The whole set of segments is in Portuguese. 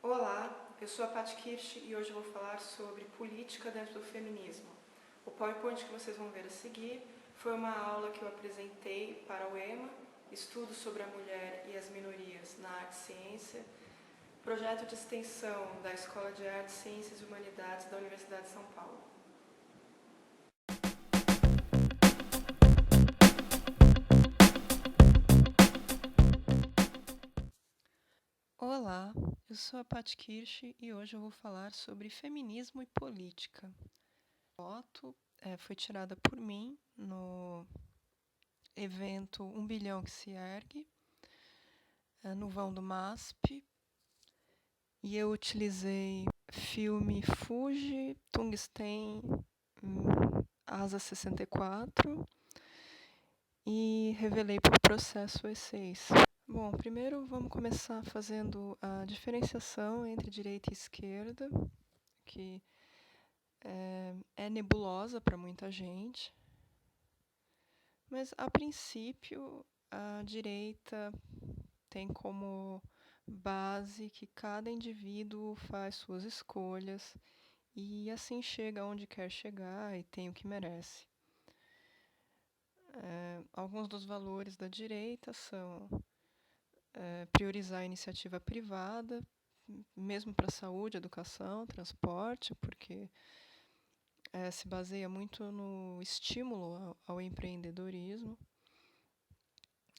Olá, eu sou a Paty Kirsch e hoje eu vou falar sobre política dentro do feminismo. O PowerPoint que vocês vão ver a seguir foi uma aula que eu apresentei para o EMA, Estudos sobre a Mulher e as Minorias na Arte e Ciência, projeto de extensão da Escola de Artes, Ciências e Humanidades da Universidade de São Paulo. Olá, eu sou a Paty Kirsch e hoje eu vou falar sobre feminismo e política. A foto foi tirada por mim no evento 1 Bilhão que se ergue, no vão do MASP, e eu utilizei filme Fuji, Tungsten, ASA 64 e revelei por processo E6. Bom, primeiro vamos começar fazendo a diferenciação entre direita e esquerda, que é nebulosa para muita gente, mas a princípio a direita tem como base que cada indivíduo faz suas escolhas e assim chega onde quer chegar e tem o que merece. Alguns dos valores da direita são priorizar a iniciativa privada, mesmo para saúde, educação, transporte, porque se baseia muito no estímulo ao empreendedorismo.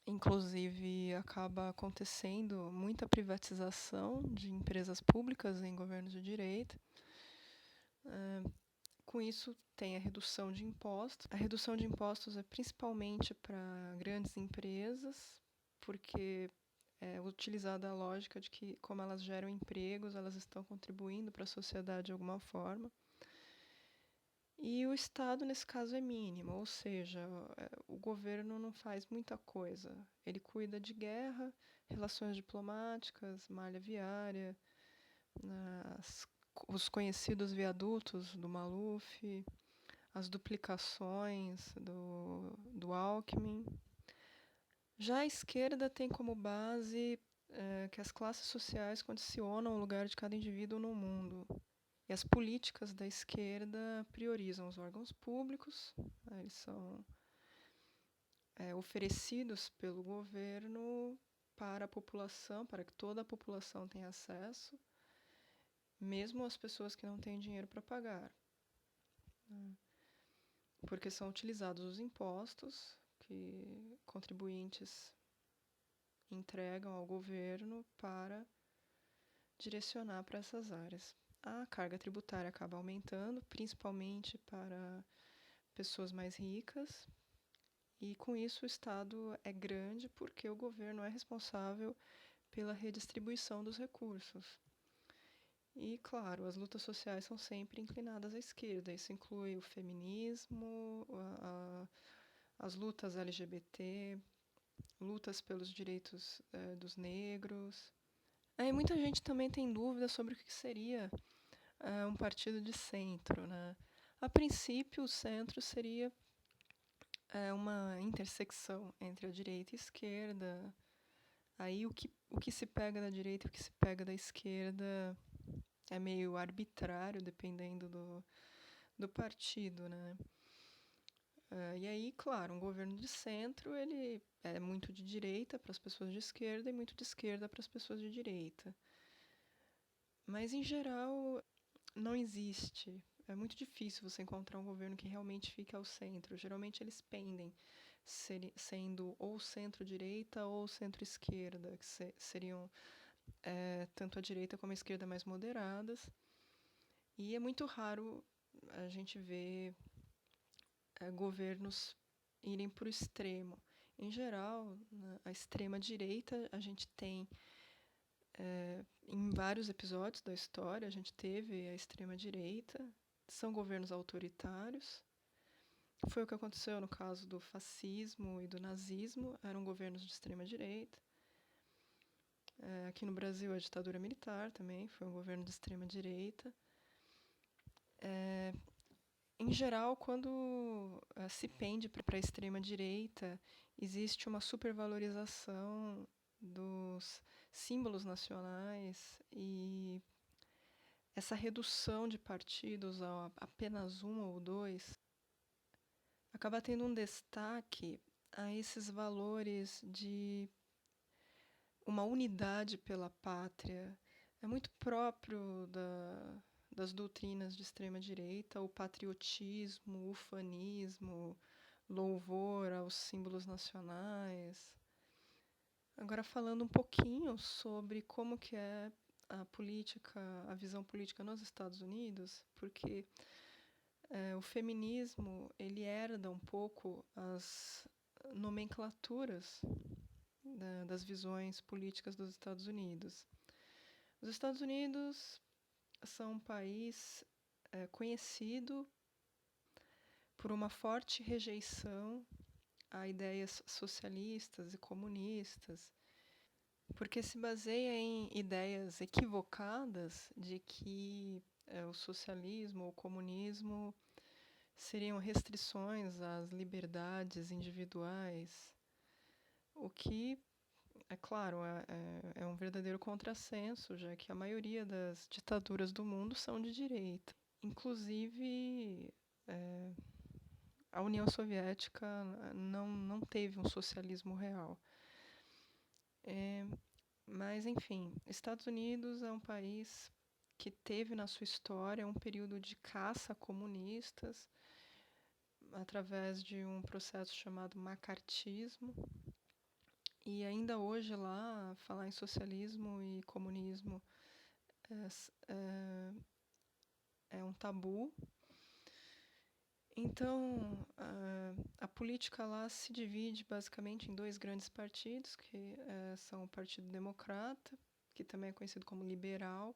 Inclusive, acaba acontecendo muita privatização de empresas públicas em governos de direita. Com isso, tem a redução de impostos. A redução de impostos é principalmente para grandes empresas, porque é utilizada a lógica de que, como elas geram empregos, elas estão contribuindo para a sociedade de alguma forma. E o Estado, nesse caso, é mínimo, ou seja, o governo não faz muita coisa. Ele cuida de guerra, relações diplomáticas, malha viária, os conhecidos viadutos do Maluf, as duplicações do Alckmin. Já a esquerda tem como base que as classes sociais condicionam o lugar de cada indivíduo no mundo. E as políticas da esquerda priorizam os órgãos públicos, eles são oferecidos pelo governo para a população, para que toda a população tenha acesso, mesmo as pessoas que não têm dinheiro para pagar. Porque são utilizados os impostos que contribuintes entregam ao governo para direcionar para essas áreas. A carga tributária acaba aumentando, principalmente para pessoas mais ricas, e com isso o Estado é grande porque o governo é responsável pela redistribuição dos recursos. E, claro, as lutas sociais são sempre inclinadas à esquerda. Isso inclui o feminismo, as lutas LGBT, lutas pelos direitos dos negros. Aí muita gente também tem dúvida sobre o que seria um partido de centro, né? A princípio, o centro seria uma intersecção entre a direita e a esquerda. Aí o que se pega da direita e o que se pega da esquerda é meio arbitrário, dependendo do partido, né? E aí, claro, um governo de centro, ele é muito de direita para as pessoas de esquerda e muito de esquerda para as pessoas de direita. Mas, em geral, não existe. É muito difícil você encontrar um governo que realmente fique ao centro. Geralmente eles pendem, sendo ou centro-direita ou centro-esquerda, que seriam tanto a direita como a esquerda mais moderadas. E é muito raro a gente ver governos irem para o extremo. Em geral, a extrema-direita a gente tem em vários episódios da história, a gente teve a extrema-direita, são governos autoritários. Foi o que aconteceu no caso do fascismo e do nazismo, eram governos de extrema-direita. Aqui no Brasil, a ditadura militar também foi um governo de extrema-direita. Em geral, quando se pende para a extrema-direita, existe uma supervalorização dos símbolos nacionais e essa redução de partidos a apenas um ou dois acaba tendo um destaque a esses valores de uma unidade pela pátria. É muito próprio das doutrinas de extrema-direita, o patriotismo, o ufanismo, louvor aos símbolos nacionais. Agora falando um pouquinho sobre como que é a política, a visão política nos Estados Unidos, porque o feminismo ele herda um pouco as nomenclaturas das visões políticas dos Estados Unidos. Os Estados Unidos são um país conhecido por uma forte rejeição a ideias socialistas e comunistas, porque se baseia em ideias equivocadas de que o socialismo ou o comunismo seriam restrições às liberdades individuais, o que, é claro, é um verdadeiro contrassenso, já que a maioria das ditaduras do mundo são de direita. Inclusive, é, a União Soviética não teve um socialismo real. Mas, enfim, Estados Unidos é um país que teve na sua história um período de caça a comunistas através de um processo chamado macartismo. E ainda hoje lá, falar em socialismo e comunismo é um tabu. Então, a política lá se divide basicamente em dois grandes partidos, que são o Partido Democrata, que também é conhecido como liberal,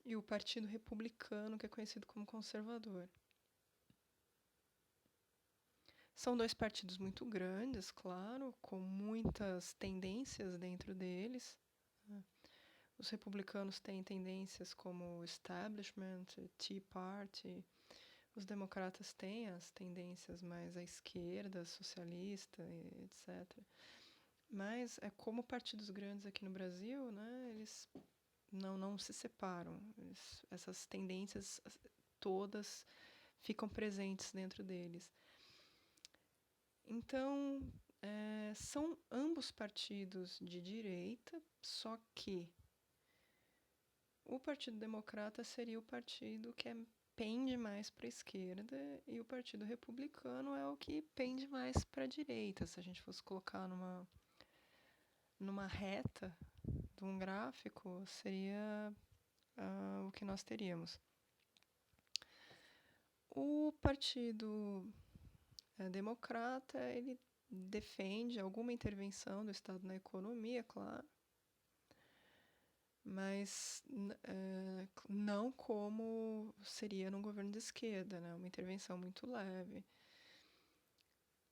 e o Partido Republicano, que é conhecido como conservador. São dois partidos muito grandes, claro, com muitas tendências dentro deles. Os republicanos têm tendências como establishment, Tea Party. Os democratas têm as tendências mais à esquerda, socialista, etc. Mas como partidos grandes aqui no Brasil, né, eles não se separam. Essas tendências todas ficam presentes dentro deles. Então, são ambos partidos de direita, só que o Partido Democrata seria o partido que pende mais para a esquerda e o Partido Republicano é o que pende mais para a direita. Se a gente fosse colocar numa reta de um gráfico, seria o que nós teríamos. O Partido Democrata, ele defende alguma intervenção do Estado na economia, claro, mas não como seria num governo de esquerda, né? Uma intervenção muito leve.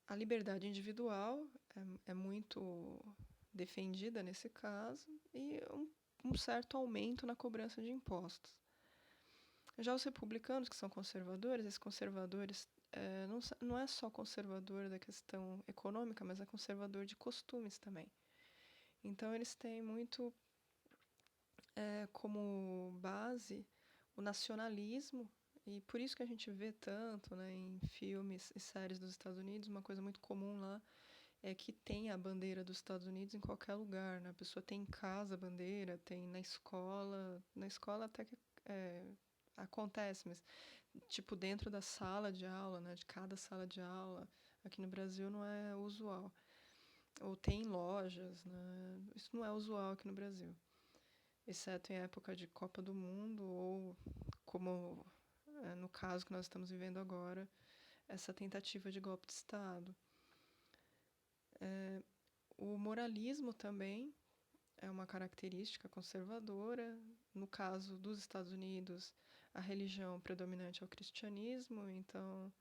A liberdade individual é muito defendida nesse caso e um certo aumento na cobrança de impostos. Já os republicanos, que são conservadores, esses conservadores não é só conservador da questão econômica, mas é conservador de costumes também. Então, eles têm muito como base o nacionalismo, e por isso que a gente vê tanto, né, em filmes e séries dos Estados Unidos, uma coisa muito comum lá é que tem a bandeira dos Estados Unidos em qualquer lugar, né? A pessoa tem em casa a bandeira, tem na escola até que acontece, mas tipo dentro da sala de aula, né, de cada sala de aula, aqui no Brasil não é usual. Ou tem em lojas, né? Isso não é usual aqui no Brasil, exceto em época de Copa do Mundo ou como no caso que nós estamos vivendo agora, essa tentativa de golpe de Estado. O moralismo também é uma característica conservadora. No caso dos Estados Unidos, a religião predominante é o cristianismo, então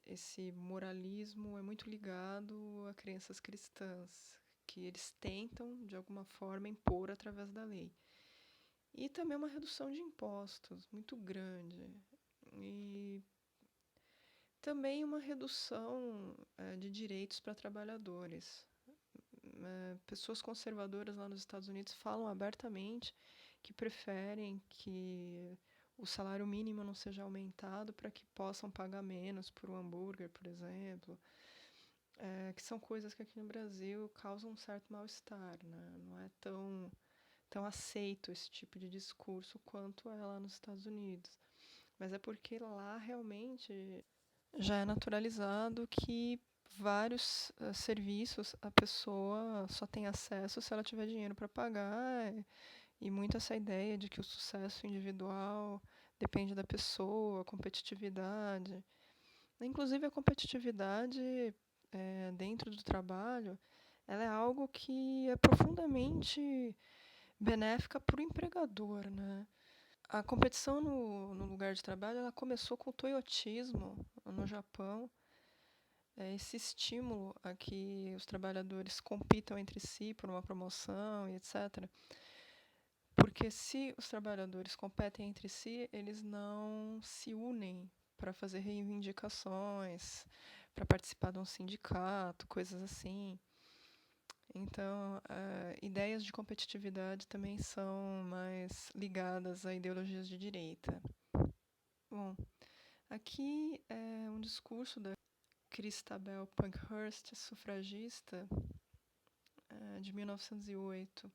esse moralismo é muito ligado a crenças cristãs, que eles tentam, de alguma forma, impor através da lei. E também uma redução de impostos muito grande. E também uma redução de direitos para trabalhadores. pessoas conservadoras lá nos Estados Unidos falam abertamente que preferem que o salário mínimo não seja aumentado para que possam pagar menos por um hambúrguer, por exemplo. Que são coisas que aqui no Brasil causam um certo mal-estar, né? Não é tão aceito esse tipo de discurso quanto é lá nos Estados Unidos. Mas é porque lá realmente já é naturalizado que vários serviços a pessoa só tem acesso se ela tiver dinheiro para pagar, e muito essa ideia de que o sucesso individual depende da pessoa, a competitividade. Inclusive a competitividade dentro do trabalho, ela é algo que é profundamente benéfica para o empregador, né? A competição no lugar de trabalho, ela começou com o toyotismo no Japão. Esse estímulo a que os trabalhadores compitam entre si por uma promoção e etc. Porque se os trabalhadores competem entre si, eles não se unem para fazer reivindicações, para participar de um sindicato, coisas assim. Então, ideias de competitividade também são mais ligadas a ideologias de direita. Bom, aqui é um discurso da Christabel Pankhurst, sufragista, de 1908.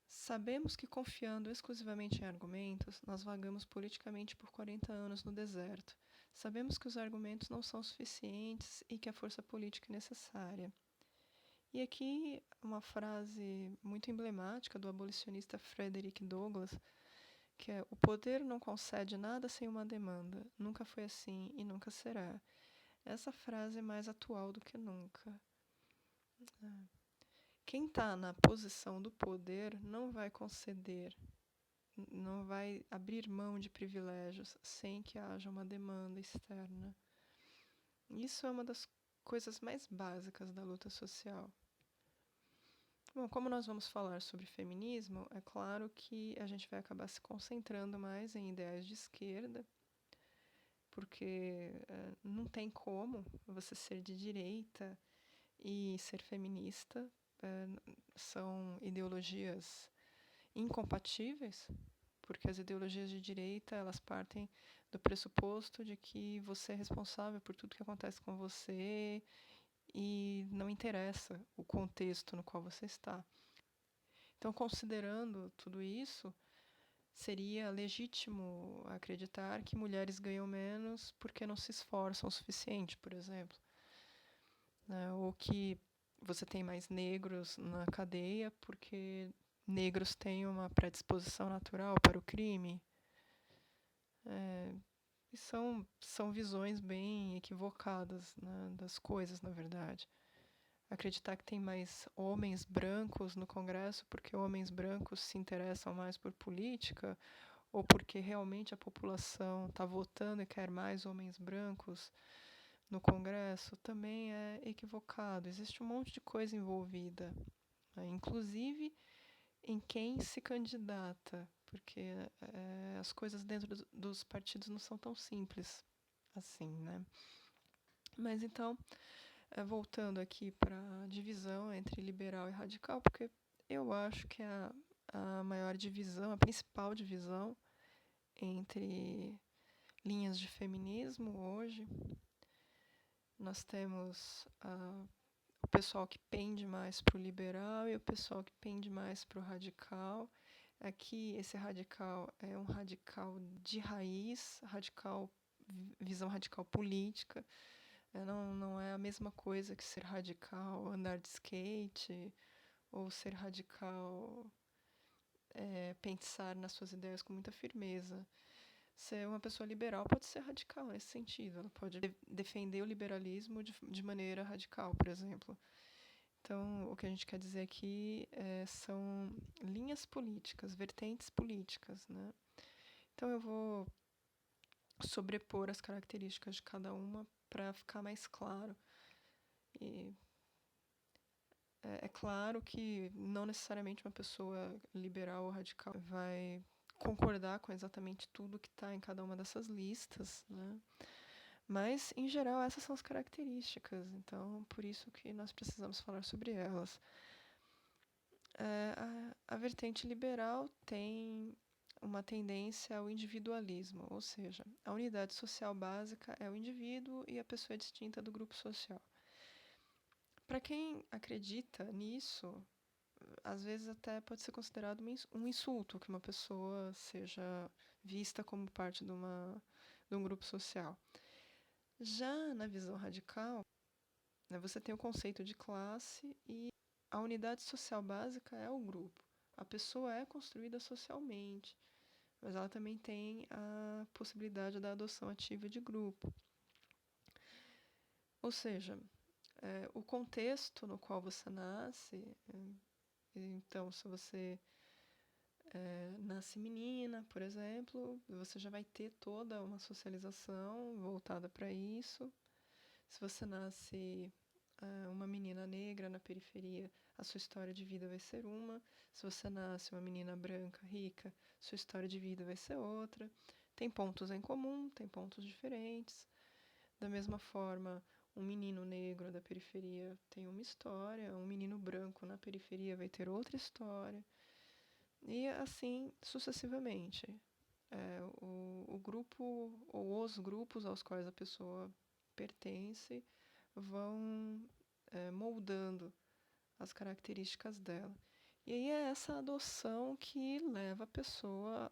Sabemos que, confiando exclusivamente em argumentos, nós vagamos politicamente por 40 anos no deserto. Sabemos que os argumentos não são suficientes e que a força política é necessária. E aqui uma frase muito emblemática do abolicionista Frederick Douglass, que é: o poder não concede nada sem uma demanda. Nunca foi assim e nunca será. Essa frase é mais atual do que nunca. Quem está na posição do poder não vai conceder, não vai abrir mão de privilégios sem que haja uma demanda externa. Isso é uma das coisas mais básicas da luta social. Bom, como nós vamos falar sobre feminismo, é claro que a gente vai acabar se concentrando mais em ideais de esquerda, porque não tem como você ser de direita e ser feminista. São ideologias incompatíveis, porque as ideologias de direita, elas partem do pressuposto de que você é responsável por tudo que acontece com você e não interessa o contexto no qual você está. Então, considerando tudo isso, seria legítimo acreditar que mulheres ganham menos porque não se esforçam o suficiente, por exemplo. Né? Ou que você tem mais negros na cadeia porque negros têm uma predisposição natural para o crime. E são visões bem equivocadas, né, das coisas, na verdade. Acreditar que tem mais homens brancos no Congresso porque homens brancos se interessam mais por política, ou porque realmente a população está votando e quer mais homens brancos no Congresso, também é equivocado. Existe um monte de coisa envolvida, né? Inclusive em quem se candidata, porque as coisas dentro dos partidos não são tão simples assim, né? Mas então, voltando aqui para a divisão entre liberal e radical, porque eu acho que a maior divisão, a principal divisão entre linhas de feminismo hoje, nós temos o pessoal que pende mais para o liberal e o pessoal que pende mais para o radical. Aqui, esse radical é um radical de raiz, visão radical política. Não é a mesma coisa que ser radical andar de skate, ou ser radical pensar nas suas ideias com muita firmeza. Ser uma pessoa liberal pode ser radical nesse sentido. Ela pode defender o liberalismo de maneira radical, por exemplo. Então, o que a gente quer dizer aqui são linhas políticas, vertentes políticas, né? Então, eu vou sobrepor as características de cada uma para ficar mais claro. E é claro que não necessariamente uma pessoa liberal ou radical vai concordar com exatamente tudo que está em cada uma dessas listas, né? Mas, em geral, essas são as características, então por isso que nós precisamos falar sobre elas. A vertente liberal tem uma tendência ao individualismo, ou seja, a unidade social básica é o indivíduo e a pessoa é distinta do grupo social. Para quem acredita nisso, às vezes até pode ser considerado um insulto que uma pessoa seja vista como parte de um grupo social. Já na visão radical, né, você tem o conceito de classe e a unidade social básica é o grupo. A pessoa é construída socialmente, mas ela também tem a possibilidade da adoção ativa de grupo. Ou seja, o contexto no qual você nasce, então, se você nasce menina, por exemplo, você já vai ter toda uma socialização voltada para isso. Se você nasce uma menina negra na periferia, a sua história de vida vai ser uma. Se você nasce uma menina branca, rica, sua história de vida vai ser outra. Tem pontos em comum, tem pontos diferentes. Da mesma forma, um menino negro da periferia tem uma história, um menino branco na periferia vai ter outra história. E assim sucessivamente. O grupo ou os grupos aos quais a pessoa pertence vão moldando as características dela. E aí é essa adoção que leva a pessoa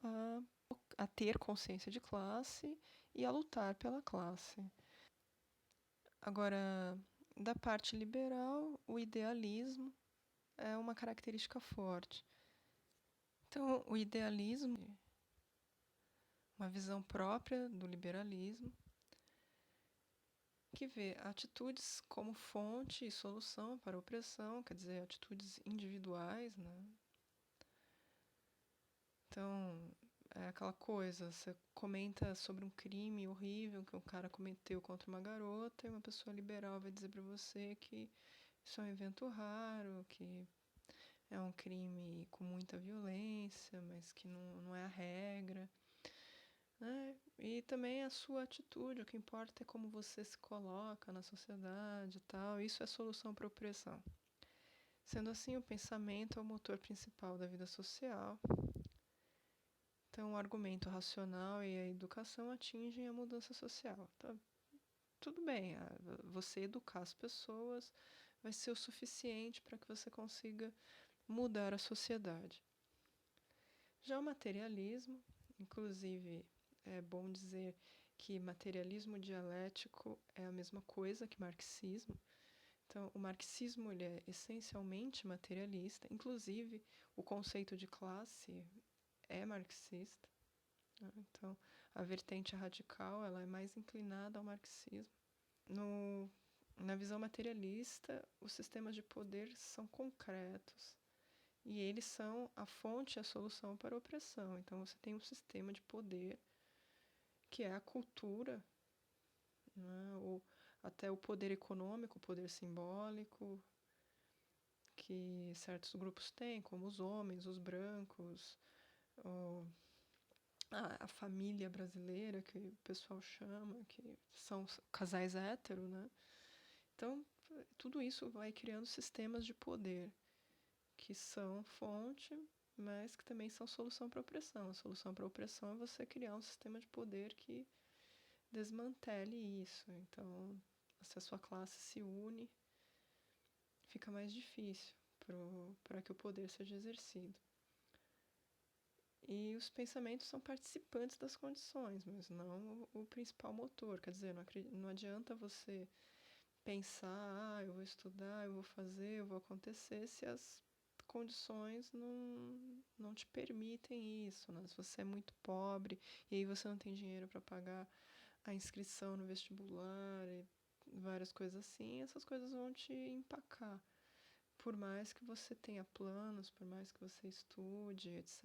a ter consciência de classe e a lutar pela classe. Agora, da parte liberal, o idealismo é uma característica forte. Então, o idealismo, uma visão própria do liberalismo, que vê atitudes como fonte e solução para a opressão, quer dizer, atitudes individuais, né? Então, é aquela coisa, você comenta sobre um crime horrível que um cara cometeu contra uma garota e uma pessoa liberal vai dizer para você que isso é um evento raro, que é um crime com muita violência, mas que não é a regra. Né? E também a sua atitude, o que importa é como você se coloca na sociedade e tal. Isso é solução para a opressão. Sendo assim, o pensamento é o motor principal da vida social. Então, o argumento racional e a educação atingem a mudança social. Tá? Tudo bem, você educar as pessoas vai ser o suficiente para que você consiga mudar a sociedade. Já o materialismo, inclusive, é bom dizer que materialismo dialético é a mesma coisa que marxismo. Então, o marxismo ele é essencialmente materialista, inclusive o conceito de classe é marxista. Né? Então, a vertente radical ela é mais inclinada ao marxismo. Na visão materialista, os sistemas de poder são concretos e eles são a fonte e a solução para a opressão. Então, você tem um sistema de poder que é a cultura, né? Ou até o poder econômico, o poder simbólico, que certos grupos têm, como os homens, os brancos, a família brasileira, que o pessoal chama, que são casais héteros, né? Então, tudo isso vai criando sistemas de poder, que são fonte, mas que também são solução para a opressão. A solução para a opressão é você criar um sistema de poder que desmantele isso. Então, se a sua classe se une, fica mais difícil para que o poder seja exercido. E os pensamentos são participantes das condições, mas não o principal motor. Quer dizer, não adianta você pensar, eu vou estudar, eu vou fazer, eu vou acontecer, se as condições não te permitem isso, né? Se você é muito pobre e aí você não tem dinheiro para pagar a inscrição no vestibular e várias coisas assim, essas coisas vão te empacar. Por mais que você tenha planos, por mais que você estude, etc.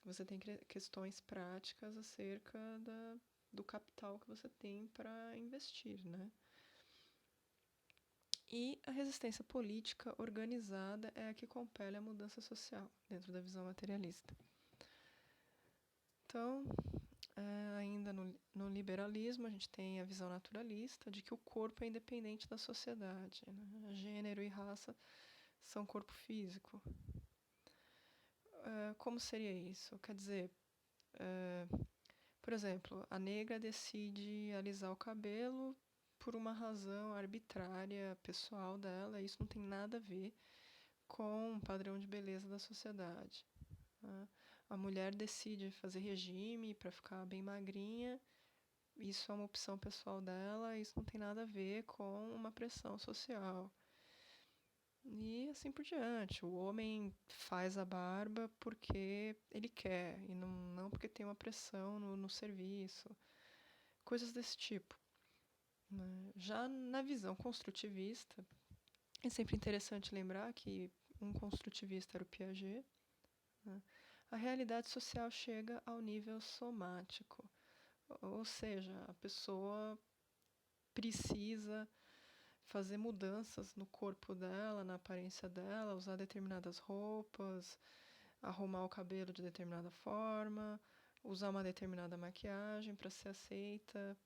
Você tem questões práticas acerca do capital que você tem para investir, né? E a resistência política organizada é a que compele a mudança social, dentro da visão materialista. Então, Ainda no liberalismo, a gente tem a visão naturalista de que o corpo é independente da sociedade, né? Gênero e raça são corpo físico. Como seria isso? Quer dizer, por exemplo, a negra decide alisar o cabelo por uma razão arbitrária, pessoal dela, e isso não tem nada a ver com o padrão de beleza da sociedade, né? A mulher decide fazer regime para ficar bem magrinha, isso é uma opção pessoal dela, isso não tem nada a ver com uma pressão social. E assim por diante. O homem faz a barba porque ele quer, e não porque tem uma pressão no serviço. Coisas desse tipo, né? Já na visão construtivista, é sempre interessante lembrar que um construtivista era o Piaget, né? A realidade social chega ao nível somático, ou seja, a pessoa precisa fazer mudanças no corpo dela, na aparência dela, usar determinadas roupas, arrumar o cabelo de determinada forma, usar uma determinada maquiagem para ser aceita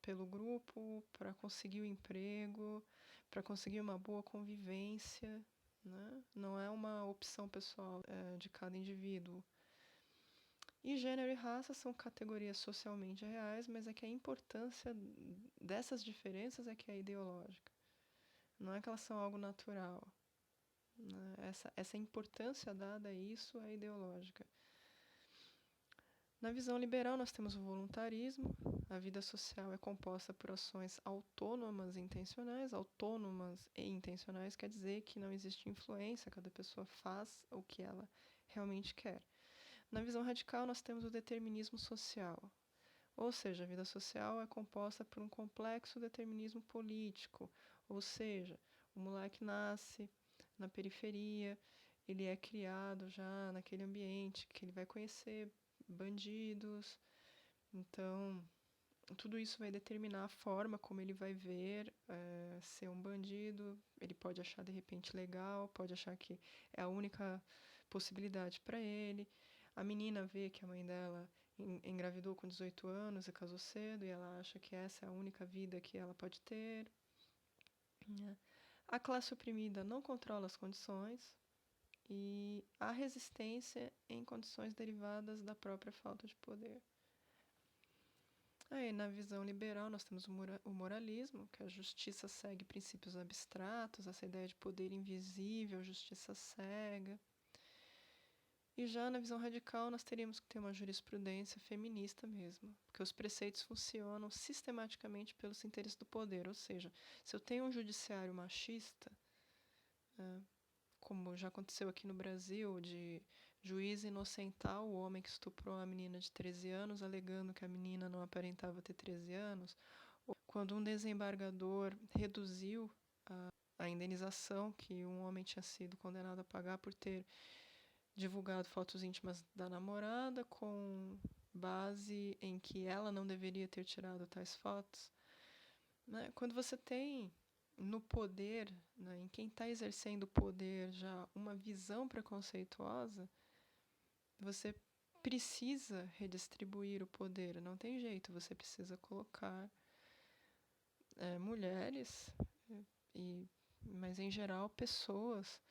pelo grupo, para conseguir o emprego, para conseguir uma boa convivência, né? Não é uma opção pessoal de cada indivíduo. E gênero e raça são categorias socialmente reais, mas é que a importância dessas diferenças é que é ideológica. Não é que elas são algo natural, né? Essa importância dada a isso é ideológica. Na visão liberal, nós temos o voluntarismo. A vida social é composta por ações autônomas e intencionais. Autônomas e intencionais quer dizer que não existe influência, cada pessoa faz o que ela realmente quer. Na visão radical, nós temos o determinismo social. Ou seja, a vida social é composta por um complexo determinismo político. Ou seja, o moleque nasce na periferia, ele é criado já naquele ambiente que ele vai conhecer bandidos. Então, tudo isso vai determinar a forma como ele vai ver ser um bandido. Ele pode achar de repente legal, pode achar que é a única possibilidade para ele. A menina vê que a mãe dela engravidou com 18 anos e casou cedo e ela acha que essa é a única vida que ela pode ter, né? A classe oprimida não controla as condições e há resistência em condições derivadas da própria falta de poder. Aí, na visão liberal, nós temos o moralismo, que a justiça segue princípios abstratos, essa ideia de poder invisível, justiça cega. E já na visão radical, nós teríamos que ter uma jurisprudência feminista mesmo, porque os preceitos funcionam sistematicamente pelos interesses do poder, ou seja, se eu tenho um judiciário machista, como já aconteceu aqui no Brasil, de juiz inocentar o homem que estuprou a menina de 13 anos, alegando que a menina não aparentava ter 13 anos, ou quando um desembargador reduziu a indenização que um homem tinha sido condenado a pagar por ter divulgado fotos íntimas da namorada com base em que ela não deveria ter tirado tais fotos, né? Quando você tem no poder, né, em quem está exercendo o poder já uma visão preconceituosa, você precisa redistribuir o poder, não tem jeito, você precisa colocar mulheres, e, mas em geral pessoas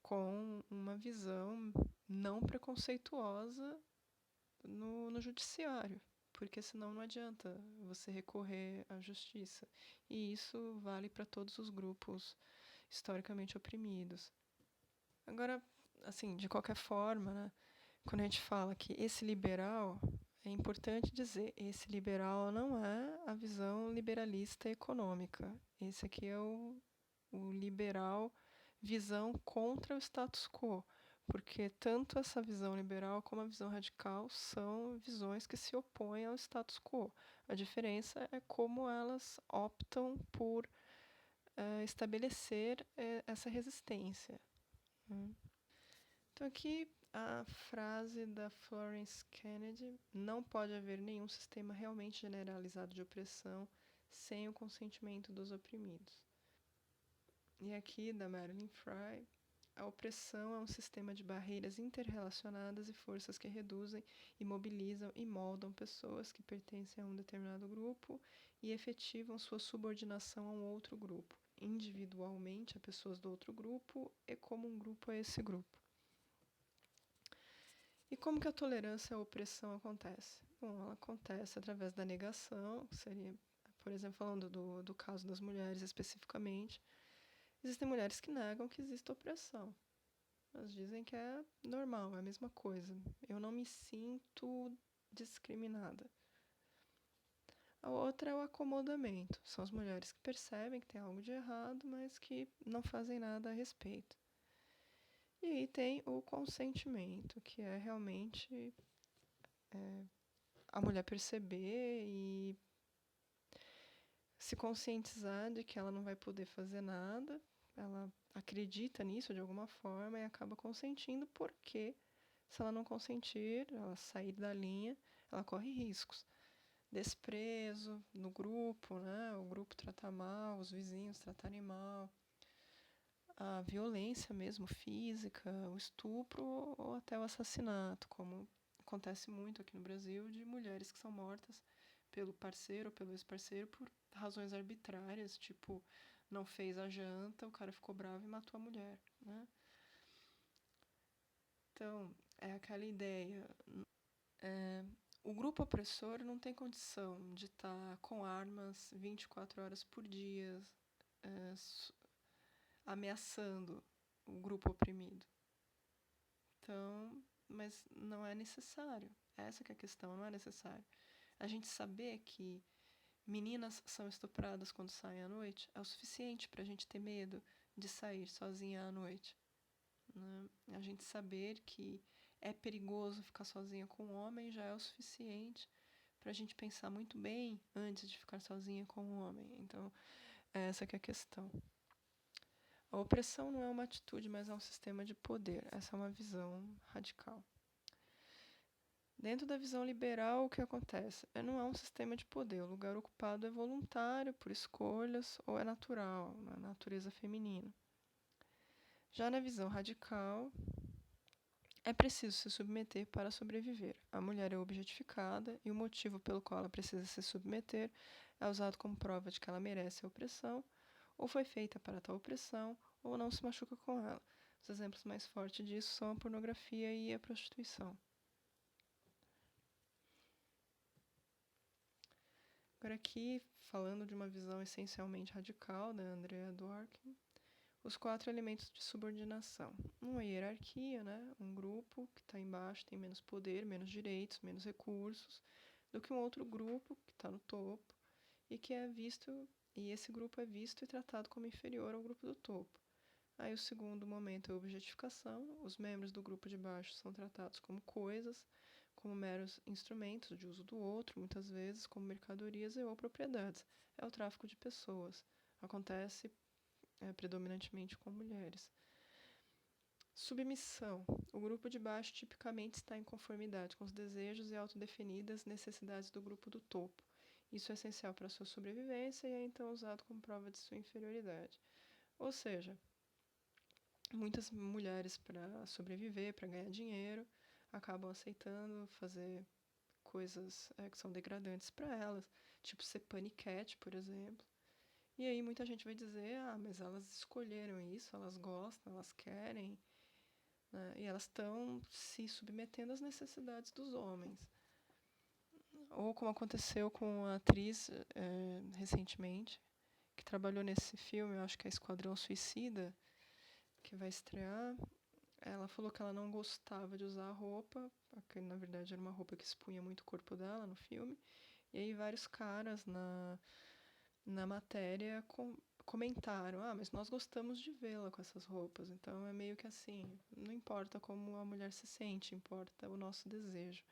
com uma visão não preconceituosa no judiciário, porque senão não adianta você recorrer à justiça. E isso vale para todos os grupos historicamente oprimidos. Agora, assim, de qualquer forma, né, quando a gente fala que esse liberal, é importante dizer, esse liberal não é a visão liberalista econômica. Esse aqui é o liberal visão contra o status quo, porque tanto essa visão liberal como a visão radical são visões que se opõem ao status quo. A diferença é como elas optam por estabelecer essa resistência, né? Então aqui a frase da Florence Kennedy: não pode haver nenhum sistema realmente generalizado de opressão sem o consentimento dos oprimidos. E aqui da Marilyn Frye: A opressão é um sistema de barreiras interrelacionadas e forças que reduzem, imobilizam e moldam pessoas que pertencem a um determinado grupo e efetivam sua subordinação a um outro grupo, individualmente a pessoas do outro grupo e como um grupo a esse grupo. E como que a tolerância à opressão acontece? Bom, ela acontece através da negação, seria, por exemplo, falando do caso das mulheres especificamente. Existem mulheres que negam que existe opressão. Elas dizem que é normal, é a mesma coisa. Eu não me sinto discriminada. A outra é o acomodamento. São as mulheres que percebem que tem algo de errado, mas que não fazem nada a respeito. E aí tem o consentimento, que é realmente a mulher perceber e se conscientizar de que ela não vai poder fazer nada, ela acredita nisso de alguma forma e acaba consentindo, porque se ela não consentir, ela sair da linha, ela corre riscos. Desprezo no grupo, né? O grupo tratar mal, os vizinhos tratarem mal, a violência mesmo física, o estupro ou até o assassinato, como acontece muito aqui no Brasil, de mulheres que são mortas pelo parceiro ou pelo ex-parceiro por razões arbitrárias, tipo, não fez a janta, o cara ficou bravo e matou a mulher, né? Então, é aquela ideia. O grupo opressor não tem condição de estar com armas 24 horas por dia, é, ameaçando o grupo oprimido. Então, mas não é necessário. Essa que é a questão, não é necessário. A gente saber que meninas são estupradas quando saem à noite é o suficiente para a gente ter medo de sair sozinha à noite, né? A gente saber que é perigoso ficar sozinha com um homem já é o suficiente para a gente pensar muito bem antes de ficar sozinha com um homem. Então, essa que é a questão. A opressão não é uma atitude, mas é um sistema de poder. Essa é uma visão radical. Dentro da visão liberal, o que acontece? Não é um sistema de poder. O lugar ocupado é voluntário, por escolhas, ou é natural, na natureza feminina. Já na visão radical, é preciso se submeter para sobreviver. A mulher é objetificada e o motivo pelo qual ela precisa se submeter é usado como prova de que ela merece a opressão, ou foi feita para tal opressão, ou não se machuca com ela. Os exemplos mais fortes disso são a pornografia e a prostituição. Agora aqui, falando de uma visão essencialmente radical da Andrea Dworkin, os 4 elementos de subordinação. Uma hierarquia, né? Um grupo que está embaixo tem menos poder, menos direitos, menos recursos do que um outro grupo que está no topo e que é visto, e esse grupo é visto e tratado como inferior ao grupo do topo. Aí o segundo momento é a objetificação. Os membros do grupo de baixo são tratados como coisas, como meros instrumentos de uso do outro, muitas vezes como mercadorias ou propriedades. É o tráfico de pessoas. Acontece predominantemente com mulheres. Submissão. O grupo de baixo tipicamente está em conformidade com os desejos e autodefinidas necessidades do grupo do topo. Isso é essencial para a sua sobrevivência e é então usado como prova de sua inferioridade. Ou seja, muitas mulheres, para sobreviver, para ganhar dinheiro, acabam aceitando fazer coisas que são degradantes para elas, tipo ser paniquete, por exemplo. E aí muita gente vai dizer, mas elas escolheram isso, elas gostam, elas querem, né? E elas estão se submetendo às necessidades dos homens. Ou como aconteceu com a atriz recentemente, que trabalhou nesse filme, eu acho que é Esquadrão Suicida, que vai estrear. Ela falou que ela não gostava de usar roupa, porque na verdade era uma roupa que expunha muito o corpo dela no filme. E aí vários caras na matéria comentaram, mas nós gostamos de vê-la com essas roupas. Então é meio que assim, não importa como a mulher se sente, importa o nosso desejo.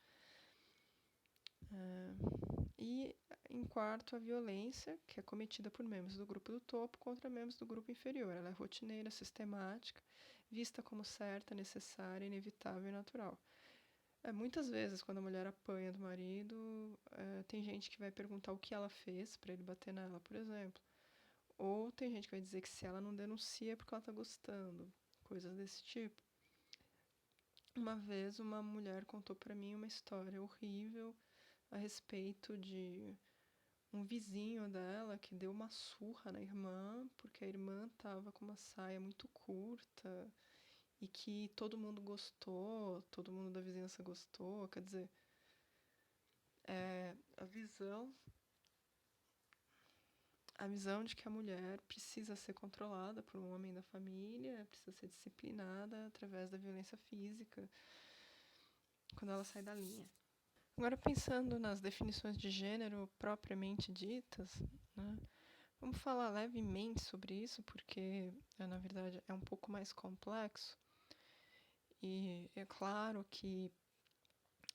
E em quarto, a violência, que é cometida por membros do grupo do topo contra membros do grupo inferior. Ela é rotineira, sistemática, vista como certa, necessária, inevitável e natural. Muitas vezes, quando a mulher apanha do marido, tem gente que vai perguntar o que ela fez para ele bater nela, por exemplo. Ou tem gente que vai dizer que se ela não denuncia é porque ela está gostando, coisas desse tipo. Uma vez uma mulher contou para mim uma história horrível a respeito de um vizinho dela que deu uma surra na irmã porque a irmã estava com uma saia muito curta e que todo mundo gostou, todo mundo da vizinhança gostou. Quer dizer, a visão de que a mulher precisa ser controlada por um homem da família, precisa ser disciplinada através da violência física quando ela sai da linha. Agora, pensando nas definições de gênero propriamente ditas, né, vamos falar levemente sobre isso, porque, na verdade, é um pouco mais complexo. E é claro que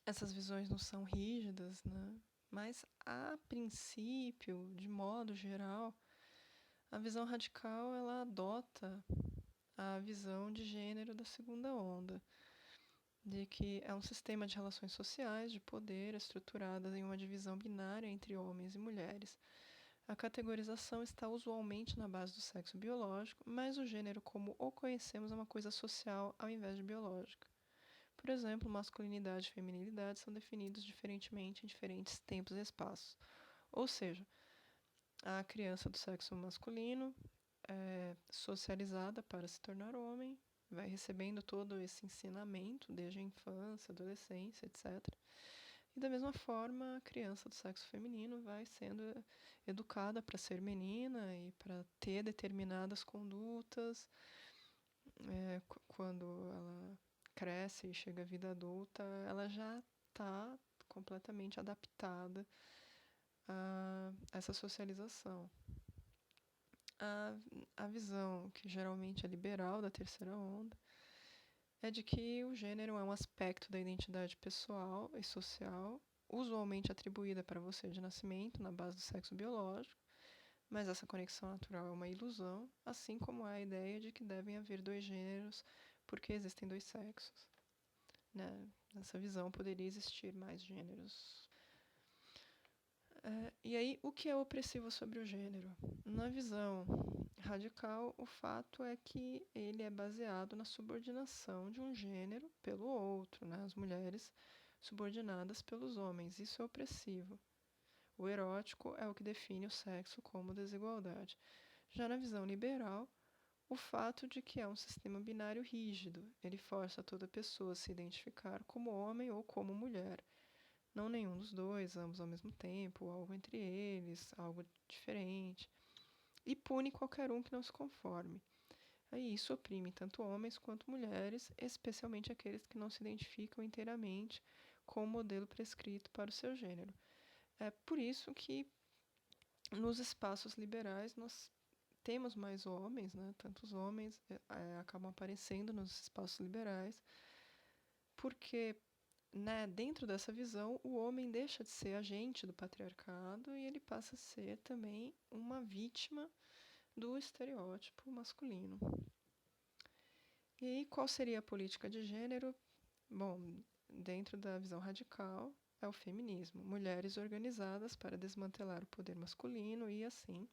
essas visões não são rígidas, né? Mas, a princípio, de modo geral, a visão radical ela adota a visão de gênero da segunda onda, de que é um sistema de relações sociais de poder estruturadas em uma divisão binária entre homens e mulheres. A categorização está usualmente na base do sexo biológico, mas o gênero como o conhecemos é uma coisa social ao invés de biológica. Por exemplo, masculinidade e feminilidade são definidos diferentemente em diferentes tempos e espaços. Ou seja, a criança do sexo masculino é socializada para se tornar homem, vai recebendo todo esse ensinamento desde a infância, adolescência, etc. E da mesma forma, a criança do sexo feminino vai sendo educada para ser menina e para ter determinadas condutas. Quando ela cresce e chega à vida adulta, ela já está completamente adaptada a essa socialização. A visão, que geralmente é liberal da terceira onda, é de que o gênero é um aspecto da identidade pessoal e social, usualmente atribuída para você de nascimento, na base do sexo biológico, mas essa conexão natural é uma ilusão, assim como é a ideia de que devem haver dois gêneros porque existem dois sexos. Né? Nessa visão poderia existir mais gêneros. E aí, o que é opressivo sobre o gênero? Na visão radical, o fato é que ele é baseado na subordinação de um gênero pelo outro, né? As mulheres subordinadas pelos homens. Isso é opressivo. O erótico é o que define o sexo como desigualdade. Já na visão liberal, o fato de que é um sistema binário rígido. Ele força toda pessoa a se identificar como homem ou como mulher. Não nenhum dos dois, ambos ao mesmo tempo, algo entre eles, algo diferente. E pune qualquer um que não se conforme. Aí isso oprime tanto homens quanto mulheres, especialmente aqueles que não se identificam inteiramente com o modelo prescrito para o seu gênero. É por isso que nos espaços liberais nós temos mais homens, né? Tantos homens acabam aparecendo nos espaços liberais, porque, né, dentro dessa visão, o homem deixa de ser agente do patriarcado e ele passa a ser também uma vítima do estereótipo masculino. E aí, qual seria a política de gênero? Bom, dentro da visão radical, é o feminismo. Mulheres organizadas para desmantelar o poder masculino e, assim,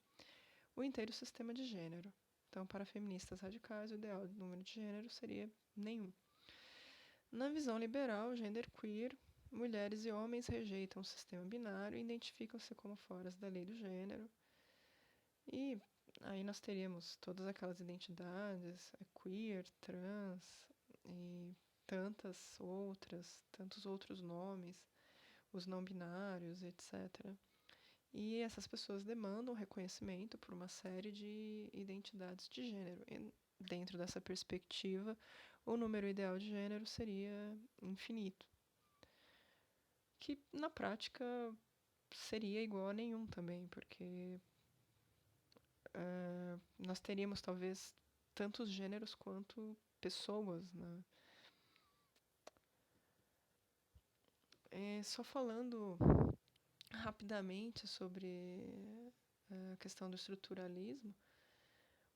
o inteiro sistema de gênero. Então, para feministas radicais, o ideal de número de gênero seria nenhum. Na visão liberal, genderqueer, mulheres e homens rejeitam o sistema binário e identificam-se como fora da lei do gênero. E aí nós teríamos todas aquelas identidades, queer, trans e tantos outros nomes, os não binários, etc. E essas pessoas demandam reconhecimento por uma série de identidades de gênero. E dentro dessa perspectiva, o número ideal de gênero seria infinito, que na prática seria igual a nenhum também, porque nós teríamos talvez tantos gêneros quanto pessoas, né? Só falando rapidamente sobre a questão do estruturalismo.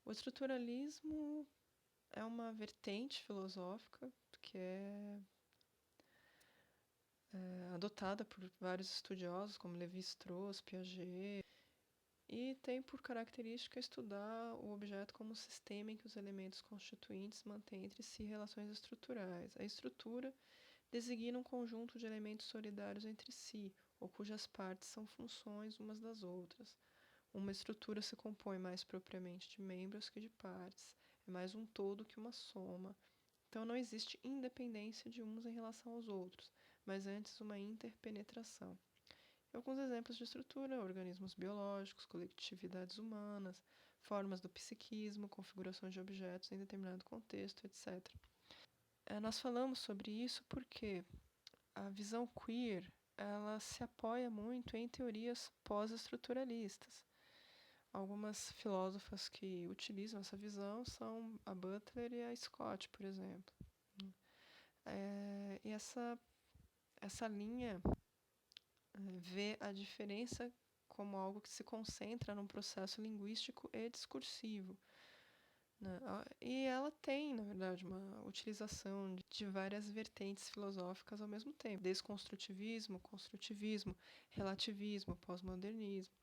O estruturalismo é uma vertente filosófica que é adotada por vários estudiosos, como Lévi-Strauss, Piaget. e tem por característica estudar o objeto como sistema em que os elementos constituintes mantêm entre si relações estruturais. A estrutura designa um conjunto de elementos solidários entre si, ou cujas partes são funções umas das outras. Uma estrutura se compõe mais propriamente de membros que de partes, é mais um todo que uma soma. Então não existe independência de uns em relação aos outros, mas antes uma interpenetração. Alguns exemplos de estrutura: organismos biológicos, coletividades humanas, formas do psiquismo, configurações de objetos em determinado contexto, etc. Nós falamos sobre isso porque a visão queer ela se apoia muito em teorias pós-estruturalistas. Algumas filósofas que utilizam essa visão são a Butler e a Scott, por exemplo. E essa linha vê a diferença como algo que se concentra num processo linguístico e discursivo. Né? E ela tem, na verdade, uma utilização de várias vertentes filosóficas ao mesmo tempo. Desconstrutivismo, construtivismo, relativismo, pós-modernismo.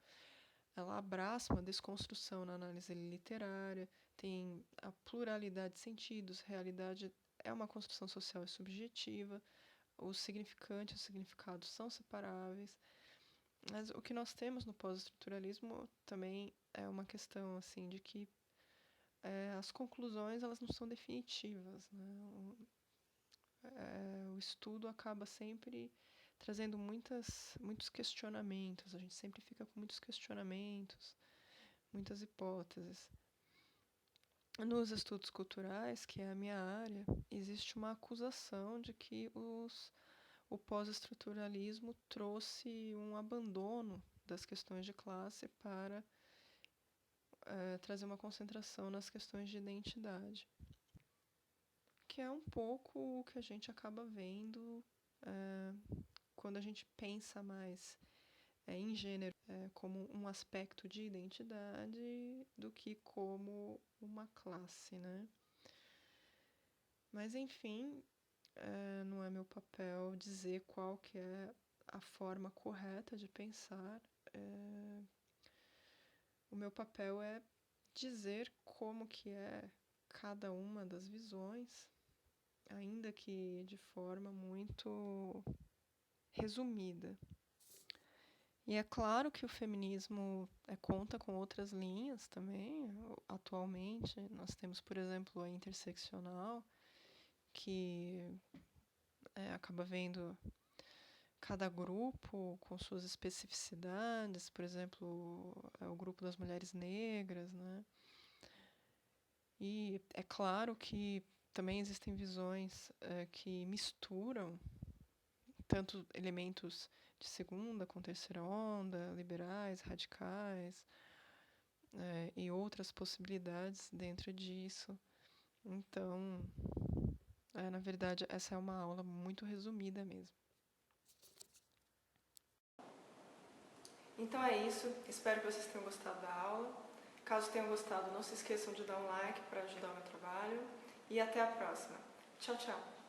Ela abraça uma desconstrução na análise literária, tem a pluralidade de sentidos, realidade é uma construção social e subjetiva, os significantes e os significados são separáveis. Mas o que nós temos no pós-estruturalismo também é uma questão assim de que as conclusões elas não são definitivas, né? O estudo acaba sempre trazendo muitos questionamentos, a gente sempre fica com muitos questionamentos, muitas hipóteses. Nos estudos culturais, que é a minha área, existe uma acusação de que o pós-estruturalismo trouxe um abandono das questões de classe para trazer uma concentração nas questões de identidade, que é um pouco o que a gente acaba vendo quando a gente pensa mais em gênero como um aspecto de identidade do que como uma classe, né? Mas, enfim, não é meu papel dizer qual que é a forma correta de pensar. O meu papel é dizer como que é cada uma das visões, ainda que de forma muito resumida. E é claro que o feminismo conta com outras linhas também. Atualmente, nós temos, por exemplo, a interseccional, que acaba vendo cada grupo com suas especificidades, por exemplo, o grupo das mulheres negras, né? E é claro que também existem visões que misturam tanto elementos de segunda com terceira onda, liberais, radicais, e outras possibilidades dentro disso. Então, na verdade, essa é uma aula muito resumida mesmo. Então é isso, espero que vocês tenham gostado da aula. Caso tenham gostado, não se esqueçam de dar um like para ajudar o meu trabalho. E até a próxima. Tchau, tchau!